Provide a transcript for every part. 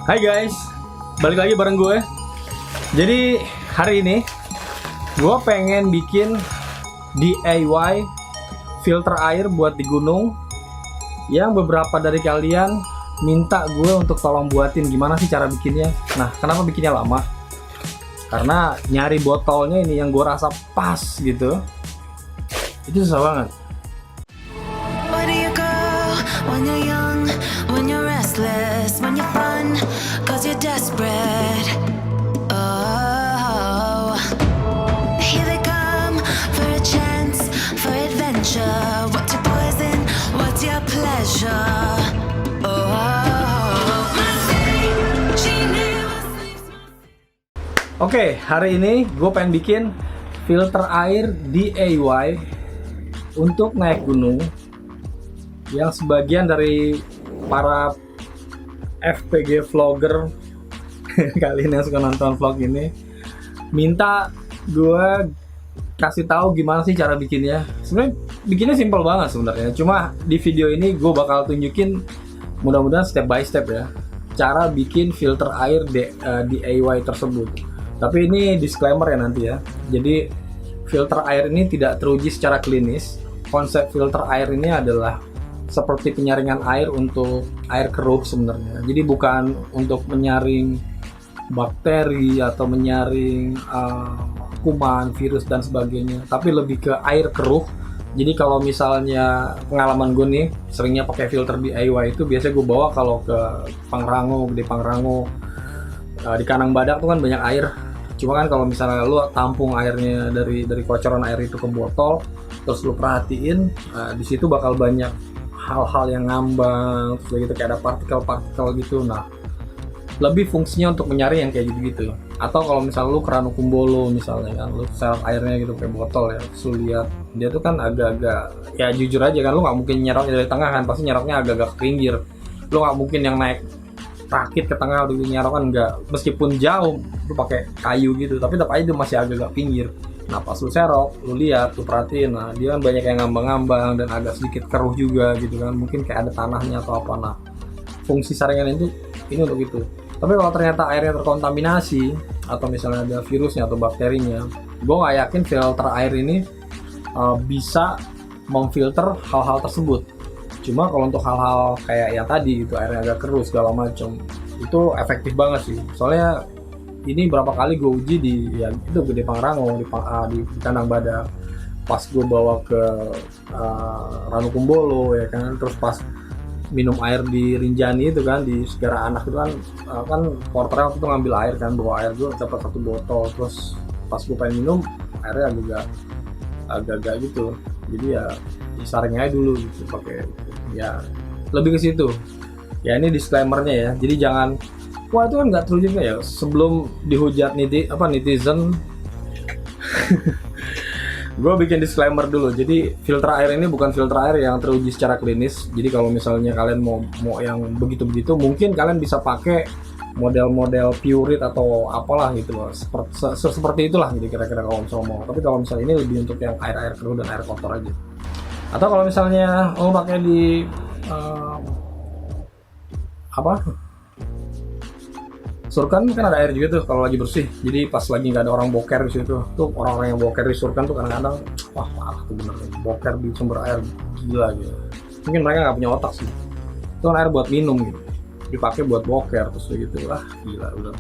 Hai guys, balik lagi bareng gue. Jadi hari ini gue pengen bikin DIY filter air buat di gunung, yang beberapa dari kalian minta gue untuk tolong buatin gimana sih cara bikinnya. Nah, kenapa bikinnya lama? Karena nyari botolnya ini yang gue rasa pas gitu, itu susah banget. Where do you go when you're young, when you're restless, when you're fun, cause you're desperate? Oh, here they come for a chance, for adventure. What's your poison? What's your pleasure? Oh, my city, she never sleeps. Oke, hari ini gue pengen bikin filter air DIY untuk naik gunung, yang sebagian dari para FPG vlogger kalian yang suka nonton vlog ini minta gue kasih tahu gimana sih cara bikinnya. Sebenarnya bikinnya simpel banget sebenarnya, cuma di video ini gue bakal tunjukin mudah-mudahan step by step ya cara bikin filter air DIY tersebut. Tapi ini disclaimer ya nanti ya, jadi filter air ini tidak teruji secara klinis. Konsep filter air ini adalah seperti penyaringan air untuk air keruh sebenarnya. Jadi bukan untuk menyaring bakteri atau menyaring kuman, virus dan sebagainya, tapi lebih ke air keruh. Jadi kalau misalnya pengalaman gue nih seringnya pakai filter DIY itu biasanya gue bawa kalau ke Pangrango, Gede Pangrango, di Kanang Badak tuh kan banyak air. Cuma kan kalau misalnya lu tampung airnya dari kocoran air itu ke botol, terus lu perhatiin di situ bakal banyak hal-hal yang ngambang, terus gitu kayak ada partikel-partikel gitu. Nah, lebih fungsinya untuk menyaring yang kayak gitu-gitu. Atau kalau misalnya lu ke Ranu Kumbolo misalnya kan, lu serap airnya gitu kayak botol ya, terus lu lihat dia tuh kan agak-agak, ya jujur aja kan, lu nggak mungkin nyeroknya dari tengah kan, pasti nyeroknya agak-agak ke pinggir. Lu nggak mungkin yang naik rakit ke tengah udah nyerok kan, enggak. Meskipun jauh lu pakai kayu gitu, tapi tetap aja itu masih agak-agak pinggir. Nah pas lu serok, lu lihat, lu perhatiin, nah dia kan banyak yang ngambang-ngambang dan agak sedikit keruh juga gitu kan, mungkin kayak ada tanahnya atau apa. Nah fungsi saringan itu ini untuk itu. Tapi kalau ternyata airnya terkontaminasi atau misalnya ada virusnya atau bakterinya, gue nggak yakin filter air ini bisa memfilter hal-hal tersebut. Cuma kalau untuk hal-hal kayak yang tadi itu airnya agak keruh segala macam, itu efektif banget sih. Soalnya ini berapa kali gue uji di ya itu Gede Pangrango di Kanang Badak, pas gue bawa ke Ranu Kumbolo ya kan, terus pas minum air di Rinjani itu kan, di Segara Anak itu kan, kan porternya waktu itu ngambil air kan, bawa air gue dapat 1 botol, terus pas gue pengen minum airnya agak gitu. Jadi ya disaring aja dulu gitu pakai, ya lebih ke situ. Ya ini disclaimernya ya, jadi jangan wah itu kan nggak teruji ya, sebelum dihujat netizen gue bikin disclaimer dulu. Jadi filter air ini bukan filter air yang teruji secara klinis. Jadi kalau misalnya kalian mau yang begitu-begitu, mungkin kalian bisa pakai model-model Pureit atau apalah gitu loh, seperti itulah gitu kira-kira kalau misalnya mau. Tapi kalau misalnya ini lebih untuk yang air keruh dan air kotor aja. Atau kalau misalnya mau pakai di Surkan kan ada air juga tuh kalau lagi bersih. Jadi pas lagi nggak ada orang boker di situ, tuh orang-orang yang boker di Surkan tuh kadang-kadang wah parah tuh bener, boker di sumber air gila gitu. Mungkin mereka nggak punya otak sih. Itu kan air buat minum gitu, dipakai buat boker terus gitu, wah gila udah.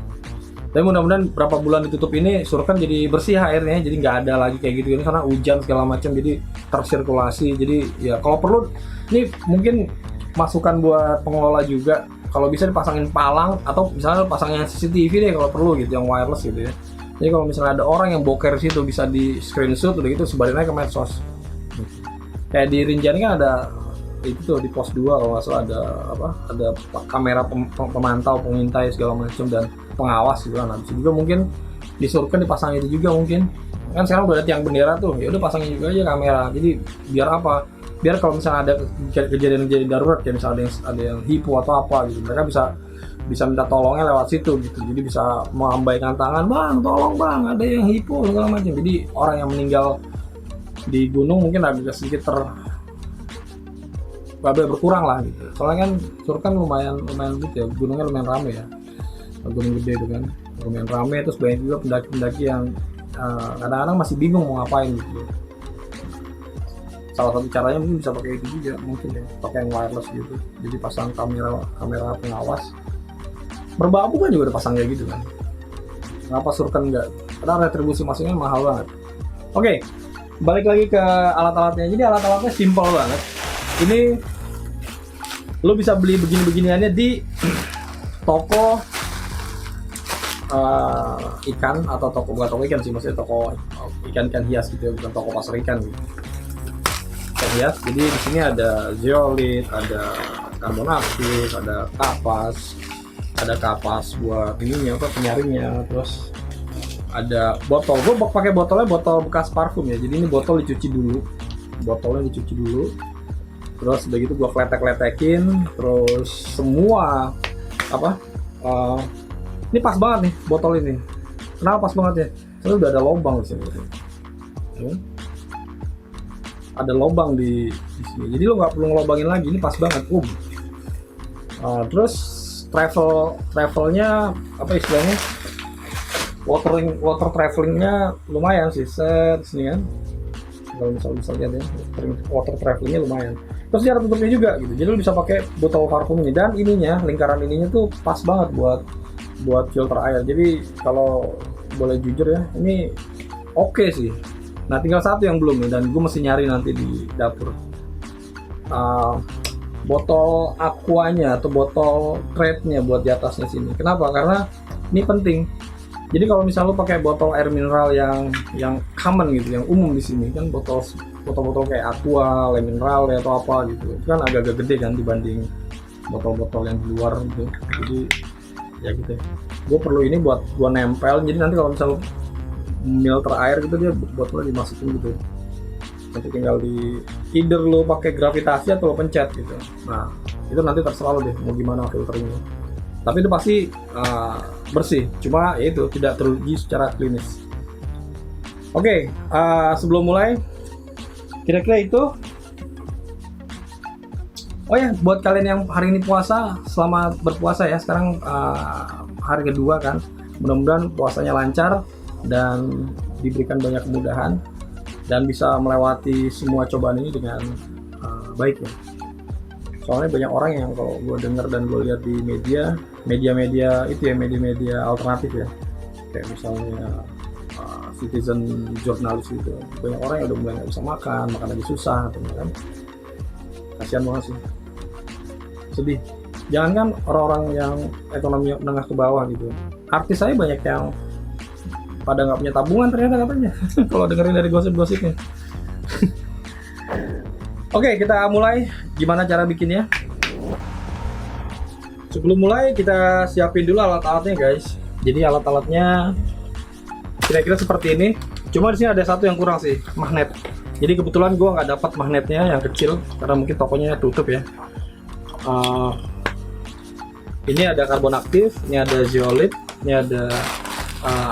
Tapi mudah-mudahan berapa bulan ditutup ini Surkan jadi bersih airnya, jadi nggak ada lagi kayak gitu karena hujan segala macam, jadi tersirkulasi. Jadi ya kalau perlu ini mungkin masukan buat pengelola juga, kalau bisa dipasangin palang atau misalnya pasangin CCTV deh kalau perlu gitu, yang wireless gitu ya. Jadi kalau misalnya ada orang yang boker situ bisa di screenshot udah gitu sebarin aja ke medsos. Kayak di Rinjani kan ada itu tuh di pos 2 kalau nggak salah ada kamera pemantau, pengintai segala macam dan pengawas gitu kan. Nah, bisa juga mungkin disuruhkan dipasang itu juga mungkin. Kan sekarang udah ada tiang bendera tuh, ya udah pasangin juga aja kamera. Jadi biar apa? Biar kalau misalnya ada kejadian darurat ya, misalnya ada yang hipo atau apa gitu, mereka bisa minta tolongnya lewat situ gitu. Jadi bisa mengambaikan tangan, bang tolong bang ada yang hipo segala macam. Jadi orang yang meninggal di gunung mungkin agak sedikit nggak boleh berkurang lah gitu. Soalnya kan Curug kan lumayan gitu ya, gunungnya lumayan rame ya, gunung gede itu kan lumayan rame, terus banyak juga pendaki-pendaki yang kadang-kadang masih bingung mau ngapain gitu. Salah satu caranya mungkin bisa pakai itu juga, mungkin ya pakai yang wireless gitu, jadi pasang kamera pengawas. Merbabu kan juga udah pasang kayak gitu kan, kenapa Surken enggak? Karena retribusi masuknya mahal banget. Oke, balik lagi ke alat-alatnya. Jadi alat-alatnya simple banget. Ini lo bisa beli begini-beginiannya di toko ikan, atau toko, bukan toko ikan sih, maksudnya toko ikan hias gitu ya, bukan toko pasar ikan gitu. Ikan hias. Jadi di sini ada zeolit, ada karbon aktif, ada kapas buat ininya, apa, penyaringnya, terus ada botol. Gue pakai botolnya botol bekas parfum ya, jadi ini botol botolnya dicuci dulu, terus udah gitu gue kletek-kletekin, terus semua apa, ini pas banget nih botol ini. Kenapa pas banget ya? Soalnya udah ada lubang di sini. Ada lubang di sini, jadi lo nggak perlu ngelobangin lagi. Ini pas banget. Terus travelnya apa istilahnya? Water travelingnya lumayan sih, set sini kan. Kalau bisa lihat ya, water travelingnya lumayan. Terus dia ada tutupnya juga gitu, jadi lo bisa pakai botol parfum ini, dan ininya, lingkaran ininya tuh pas banget buat filter air. Jadi kalau boleh jujur ya, ini oke sih. Nah tinggal satu yang belum nih, dan gue mesti nyari nanti di dapur, botol aquanya atau botol trade-nya buat di atasnya sini. Kenapa? Karena ini penting. Jadi kalau misal lo pakai botol air mineral yang common gitu, yang umum di sini kan, botol kayak aqua, le mineral ya, atau apa gitu, itu kan agak-agak gede kan dibanding botol-botol yang di luar gitu. Jadi ya gitu. Gue perlu ini buat gue nempel. Jadi nanti kalau misal filter air gitu, dia botolnya dimasukin gitu. Nanti tinggal di either lo pakai gravitasi atau lo pencet gitu. Nah itu nanti terserah lo deh mau gimana filternya. Tapi itu pasti bersih. Cuma ya itu tidak teruji secara klinis. Oke, sebelum mulai, kira-kira itu. Oh ya, buat kalian yang hari ini puasa, selamat berpuasa ya. Sekarang hari kedua kan. Mudah-mudahan puasanya lancar dan diberikan banyak kemudahan dan bisa melewati semua cobaan ini dengan baik ya. Soalnya banyak orang yang kalau gue dengar dan gue lihat di media itu ya, media alternatif ya, kayak misalnya citizen jurnalis itu, banyak orang yang udah mulai nggak bisa makan lagi susah kan. Kasihan banget sih, sedih. Jangan kan orang-orang yang ekonomi menengah ke bawah gitu, artis saya banyak yang pada nggak punya tabungan ternyata katanya. Kalau dengerin dari gosip-gosipnya. Oke, kita mulai. Gimana cara bikinnya? Sebelum mulai kita siapin dulu alat-alatnya guys. Jadi alat-alatnya kira-kira seperti ini. Cuma di sini ada satu yang kurang sih, magnet. Jadi kebetulan gue nggak dapat magnetnya yang kecil karena mungkin tokonya tutup ya. Ini ada karbon aktif, ini ada zeolit, ini ada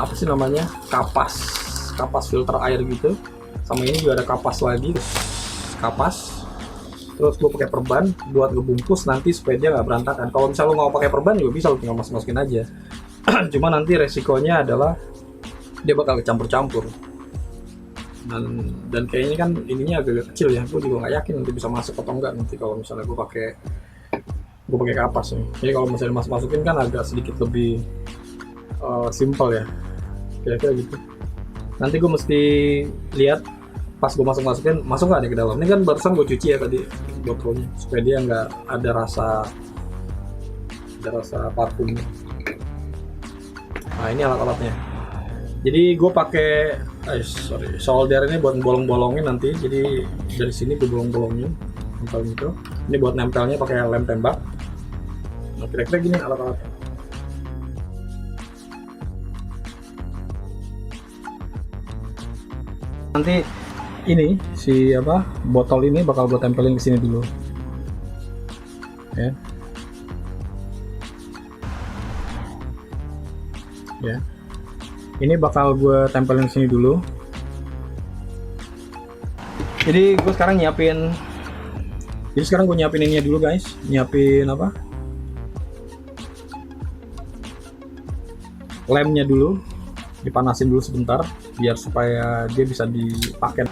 apa sih namanya, kapas filter air gitu. Sama ini juga ada kapas lagi, kapas. Terus gue pakai perban buat ngebungkus nanti supaya dia nggak berantakan. Kalau misalnya lo nggak pakai perban juga bisa, lo tinggal masukin aja. Cuma nanti resikonya adalah dia bakal campur-campur. Dan kayaknya kan ininya agak kecil ya. Gue juga nggak yakin nanti bisa masuk atau enggak nanti kalau misalnya gue pakai kapas nih. Jadi kalau misalnya masukin kan agak sedikit lebih simple ya. Kira-kira gitu. Nanti gue mesti lihat pas gue masukin masuk nggak nih ke dalam. Ini kan barusan gue cuci ya tadi botolnya supaya dia nggak ada rasa parfum. Nah ini alat-alatnya. Jadi gue pakai solder ini buat bolong-bolongin nanti. Jadi dari sini gue bolong-bolongin nempel gitu. Ini buat nempelnya pakai lem tembak. Nah kira-kira gini alat-alatnya. Nanti ini si botol ini bakal gue tempelin ke sini dulu ya. Ini bakal gue tempelin ke sini dulu. Jadi gue sekarang nyiapin Jadi sekarang gue nyiapin ininya dulu guys, nyiapin apa? Lemnya dulu, dipanasin dulu sebentar, biar supaya dia bisa dipakai.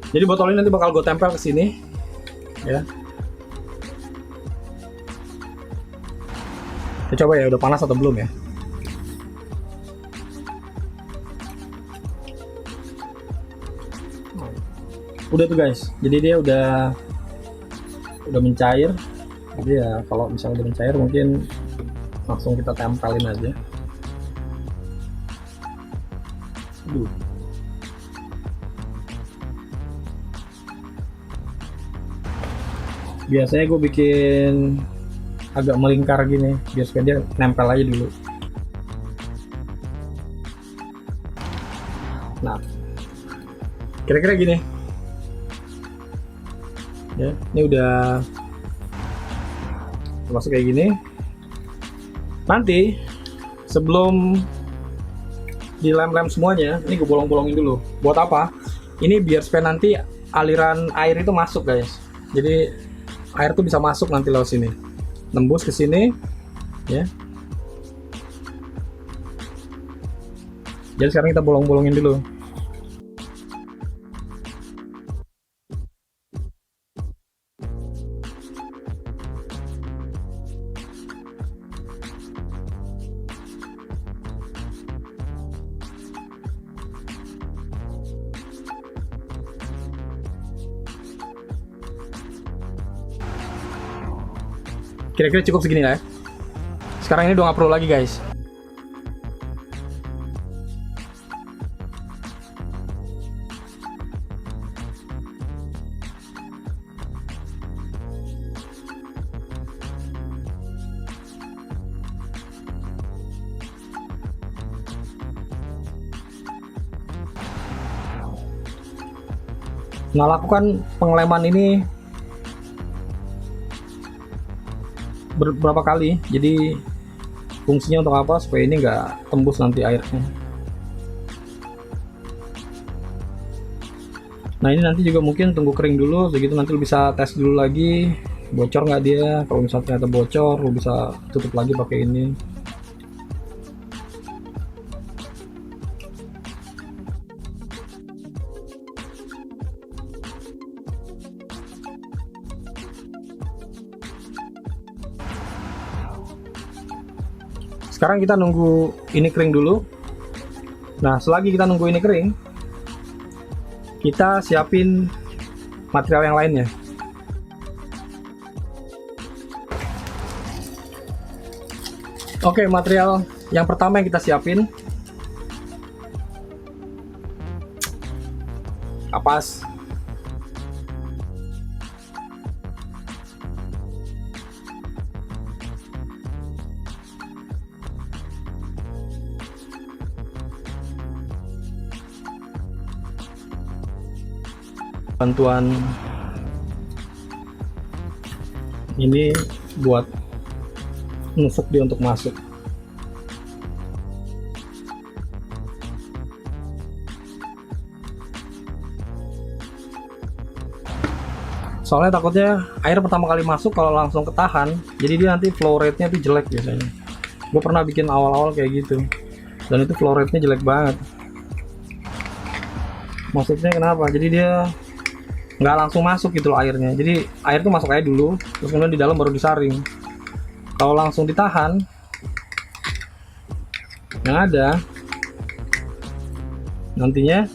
Jadi botol ini nanti bakal gue tempel ke sini, ya. Kita coba ya, udah panas atau belum ya? Udah tuh guys, jadi dia udah mencair. Jadi ya kalau misalnya udah mencair mungkin langsung kita tempelin aja. Aduh. Biasanya gue bikin agak melingkar gini biar supaya dia nempel aja dulu. Nah, kira-kira gini ya, ini udah masuk kayak gini. Nanti sebelum dilem-lem semuanya, ini gue bolong-bolongin dulu. Buat apa? Ini biar supaya nanti aliran air itu masuk guys, jadi air tuh bisa masuk nanti lewat sini, nembus ke sini ya. Jadi sekarang kita bolong-bolongin dulu. Kira-kira cukup segini lah ya. Sekarang ini udah nggak perlu lagi guys. Nah, lakukan pengeleman ini beberapa kali. Jadi fungsinya untuk apa? Supaya ini nggak tembus nanti airnya. Nah, ini nanti juga mungkin tunggu kering dulu, begitu nanti lu bisa tes dulu lagi bocor nggak dia. Kalau misalnya ternyata bocor, lu bisa tutup lagi pakai ini. Sekarang kita nunggu ini kering dulu. Nah, selagi kita nunggu ini kering, kita siapin material yang lainnya. Oke, material yang pertama yang kita siapin kapas. Bantuan ini buat nusuk dia untuk masuk. Soalnya takutnya air pertama kali masuk kalau langsung ketahan, jadi dia nanti flow rate-nya tuh jelek biasanya. Gue pernah bikin awal-awal kayak gitu, dan itu flow rate-nya jelek banget. Maksudnya kenapa? Jadi dia nggak langsung masuk gitu loh airnya. Jadi air tuh masuk aja dulu, terus kemudian di dalam baru disaring. Kalau langsung ditahan, yang ada nantinya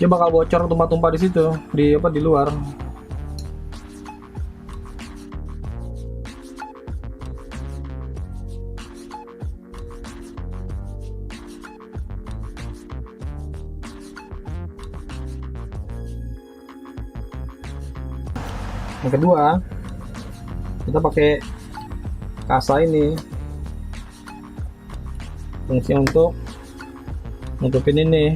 dia bakal bocor, tumpah-tumpah di situ, di luar. Yang kedua, kita pakai kasa ini, fungsinya untuk nutupin ini.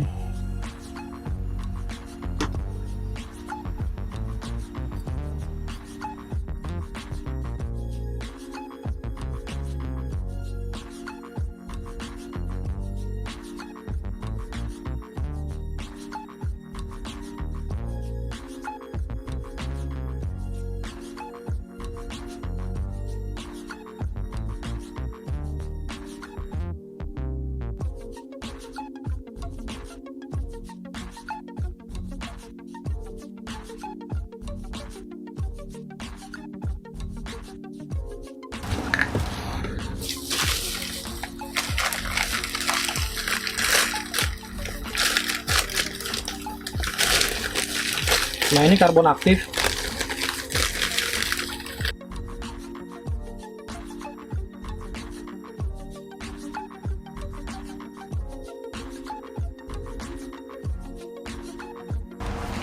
Nah, ini karbon aktif.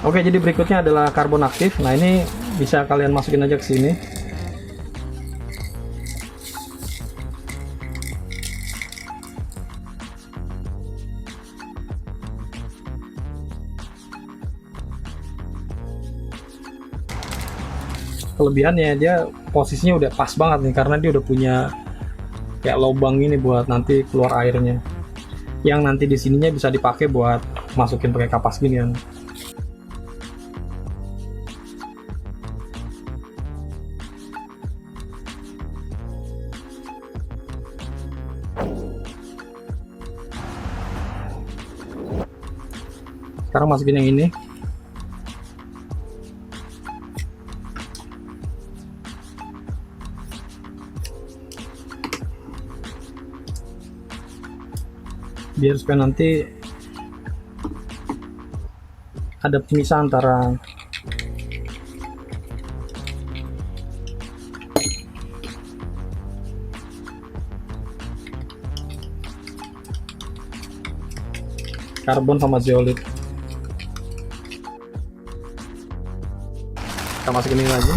Oke, jadi berikutnya adalah karbon aktif. Nah, ini bisa kalian masukin aja ke sini. Kelebihannya dia posisinya udah pas banget nih, karena dia udah punya kayak lubang ini buat nanti keluar airnya, yang nanti di sininya bisa dipakai buat masukin pakai kapas gini kan. Sekarang masukin yang ini. Biar supaya nanti ada pemisah antara karbon sama zeolit. Kita masukin ini lagi.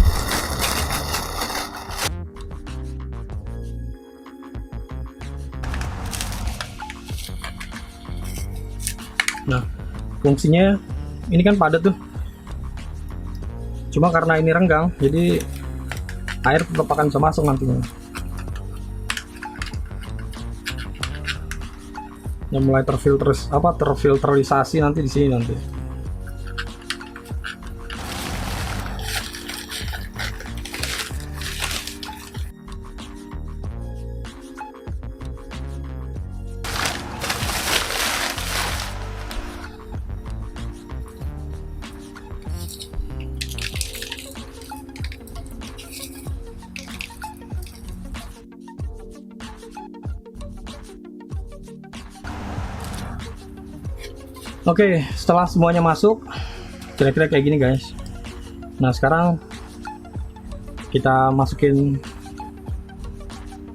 Nah, fungsinya ini kan padat tuh. Cuma karena ini renggang, jadi air tetap akan bisa masuk nantinya. Yang mulai terfilterisasi nanti di sini nanti. Oke, setelah semuanya masuk, kira-kira kayak gini guys. Nah, sekarang kita masukin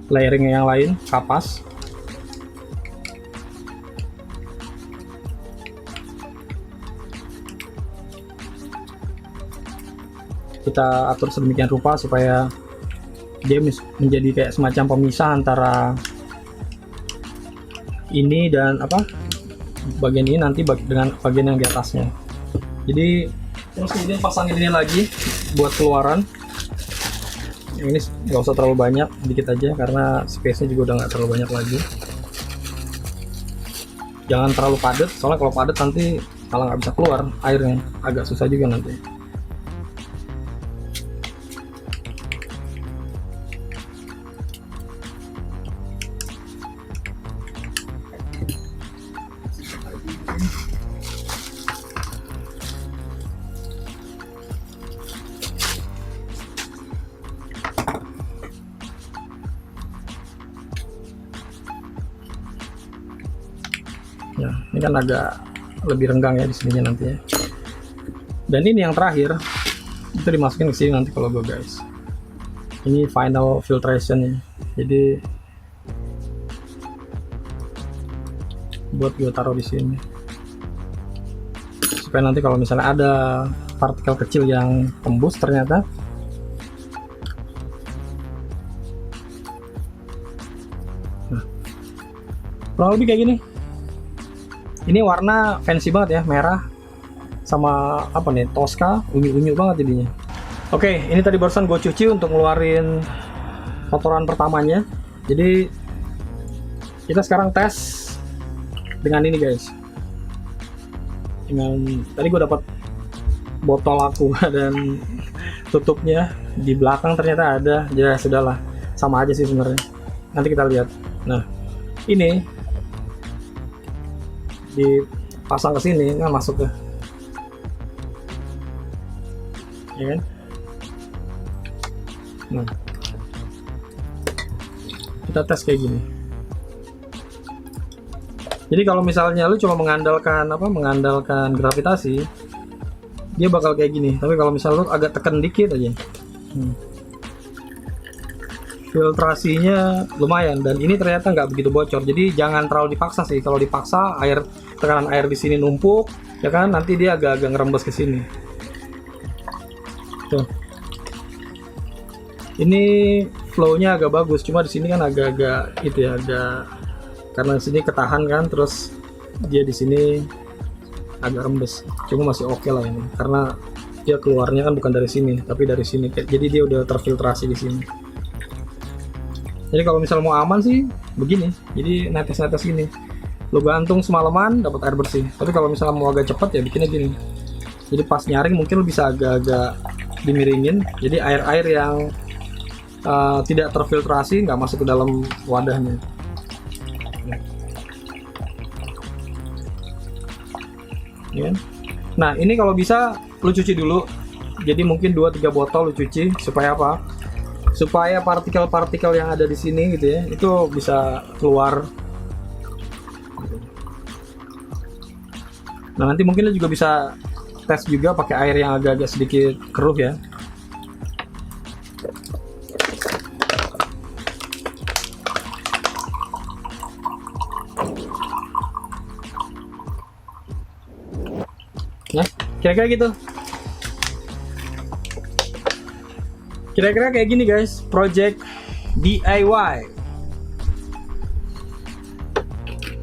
layering yang lain, kapas. Kita atur sedemikian rupa supaya dia menjadi kayak semacam pemisah antara ini dan bagian ini nanti dengan bagian yang di atasnya. Jadi terus kemudian pasangin ini lagi buat keluaran. Ini nggak usah terlalu banyak, dikit aja karena space nya juga udah nggak terlalu banyak lagi. Jangan terlalu padat, soalnya kalau padat nanti malah nggak bisa keluar airnya, agak susah juga nanti. Ya, ini kan agak lebih renggang ya di sininya nanti ya. Dan ini yang terakhir itu dimasukin ke sini nanti kalau gue guys. Ini final filtration ya. Jadi buat gue taruh di sini supaya nanti kalau misalnya ada partikel kecil yang tembus ternyata kurang lebih kayak gini. Ini warna fancy banget ya, merah sama Tosca, unyu-unyu banget jadinya. Oke, ini tadi barusan gue cuci untuk ngeluarin kotoran pertamanya. Jadi kita sekarang tes dengan ini guys. Dengan tadi gue dapat botol aqua dan tutupnya di belakang ternyata ada. Ya sudahlah, sama aja sih sebenarnya. Nanti kita lihat. Nah, ini dipasang ke sini nggak masuk ya, ya kan? Nah, kita tes kayak gini. Jadi kalau misalnya lu cuma mengandalkan gravitasi, dia bakal kayak gini. Tapi kalau misalnya lu agak tekan dikit aja, filtrasinya lumayan, dan ini ternyata nggak begitu bocor. Jadi jangan terlalu dipaksa sih. Kalau dipaksa, tekanan air di sini numpuk, ya kan, nanti dia agak-agak ngerembes ke sini. Tuh. Ini flow-nya agak bagus, cuma di sini kan agak-agak itu ya, agak, karena di sini ketahan kan, terus dia di sini agak rembes. Cuma masih oke lah ini, karena dia keluarnya kan bukan dari sini, tapi dari sini. Jadi dia udah terfiltrasi di sini. Jadi kalau misal mau aman sih begini, jadi netes-netes gini, lo gantung semalaman dapat air bersih. Tapi kalau misalnya mau agak cepet ya bikinnya gini. Jadi pas nyaring mungkin lo bisa agak-agak dimiringin, jadi air-air yang tidak terfiltrasi nggak masuk ke dalam wadahnya. Ya. Nah ini kalau bisa lo cuci dulu, jadi mungkin 2-3 botol lo cuci, supaya apa? Supaya partikel-partikel yang ada di sini gitu ya, itu bisa keluar. Nah nanti mungkin lo juga bisa tes juga pakai air yang agak-agak sedikit keruh ya. Nah, kira-kira gitu. Kira-kira kayak gini guys, project DIY.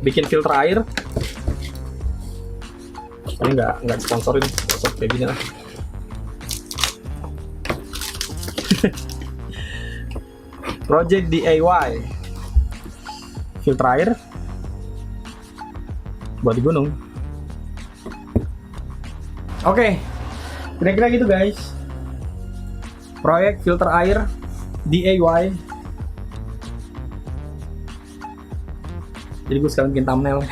Bikin filter air. Ini nggak sponsorin, besok kayak gini lah. Project DIY. Filter air buat di gunung. Oke, kira-kira gitu guys. Proyek filter air DIY. Jadi gue sekarang bikin thumbnail.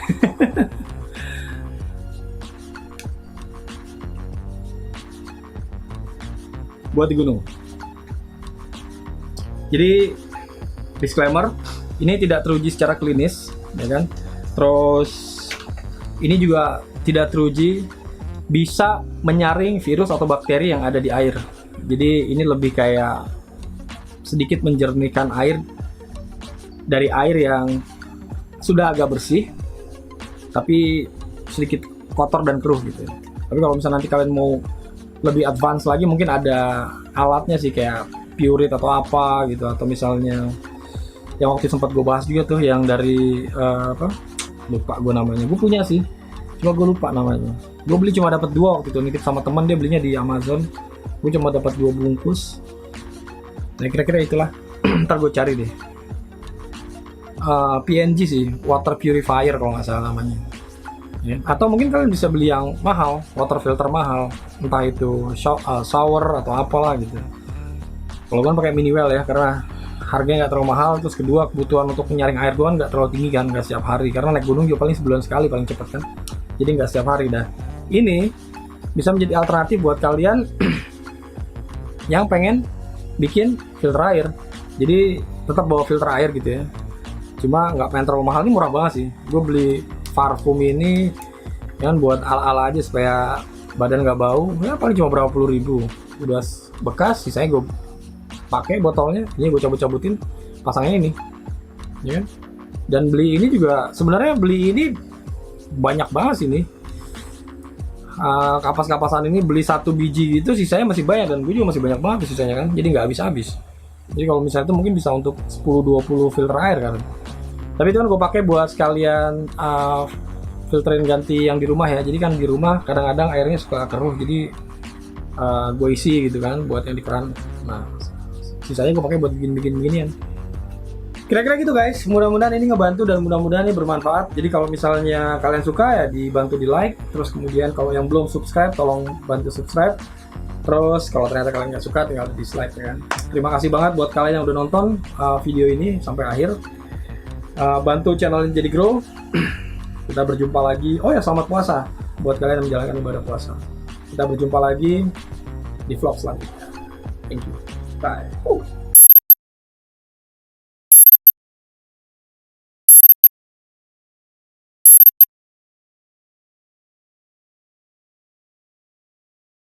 Buat di gunung. Jadi disclaimer, ini tidak teruji secara klinis, ya kan? Terus ini juga tidak teruji bisa menyaring virus atau bakteri yang ada di air. Jadi ini lebih kayak sedikit menjernihkan air dari air yang sudah agak bersih tapi sedikit kotor dan keruh gitu. Tapi kalau misalnya nanti kalian mau lebih advance lagi, mungkin ada alatnya sih, kayak Pureit atau apa gitu, atau misalnya yang waktu sempat gue bahas juga tuh yang dari lupa gue namanya. Gue punya sih, cuma gue lupa namanya. Gue beli cuma dapat 2 waktu itu, nitip sama teman, dia belinya di Amazon. Gue cuma dapat 2 bungkus. Nah kira-kira itulah. Ntar gue cari deh. PNG sih, water purifier kalau nggak salah namanya. Ya. Atau mungkin kalian bisa beli yang mahal, water filter mahal, entah itu shower atau apalah gitu. Kalau kan pakai mini well ya, karena harganya nggak terlalu mahal. Terus kedua, kebutuhan untuk menyaring air gue kan nggak terlalu tinggi kan, nggak setiap hari. Karena naik gunung juga paling sebulan sekali paling cepat kan. Jadi nggak setiap hari dah. Ini bisa menjadi alternatif buat kalian yang pengen bikin filter air. Jadi tetap bawa filter air gitu ya. Cuma nggak pengen terlalu mahal, ini murah banget sih. Gue beli parfum ini kan buat ala-ala aja supaya badan nggak bau. Ya paling cuma berapa puluh ribu. Udah bekas, sisanya gue pakai botolnya. Ini gue cabut-cabutin, pasangnya ini. Ya. Dan beli ini juga, sebenarnya beli ini banyak banget sih ini. Kapas-kapasan ini beli 1 biji gitu, sisanya masih banyak, dan gue juga masih banyak banget sisanya kan, jadi nggak habis-habis. Jadi kalau misalnya itu mungkin bisa untuk 10-20 filter air kan. Tapi itu kan gue pakai buat sekalian filterin ganti yang di rumah ya. Jadi kan di rumah kadang-kadang airnya suka keruh, jadi gue isi gitu kan buat yang di keran. Nah sisanya gue pakai buat bikin beginian. Kira-kira gitu guys, mudah-mudahan ini ngebantu dan mudah-mudahan ini bermanfaat. Jadi kalau misalnya kalian suka ya dibantu di like, terus kemudian kalau yang belum subscribe tolong bantu subscribe. Terus kalau ternyata kalian nggak suka tinggal di dislike ya kan. Terima kasih banget buat kalian yang udah nonton video ini sampai akhir. Bantu channel ini jadi grow. Kita berjumpa lagi. Oh ya, selamat puasa buat kalian yang menjalankan ibadah puasa. Kita berjumpa lagi di vlog selanjutnya. Thank you. Bye.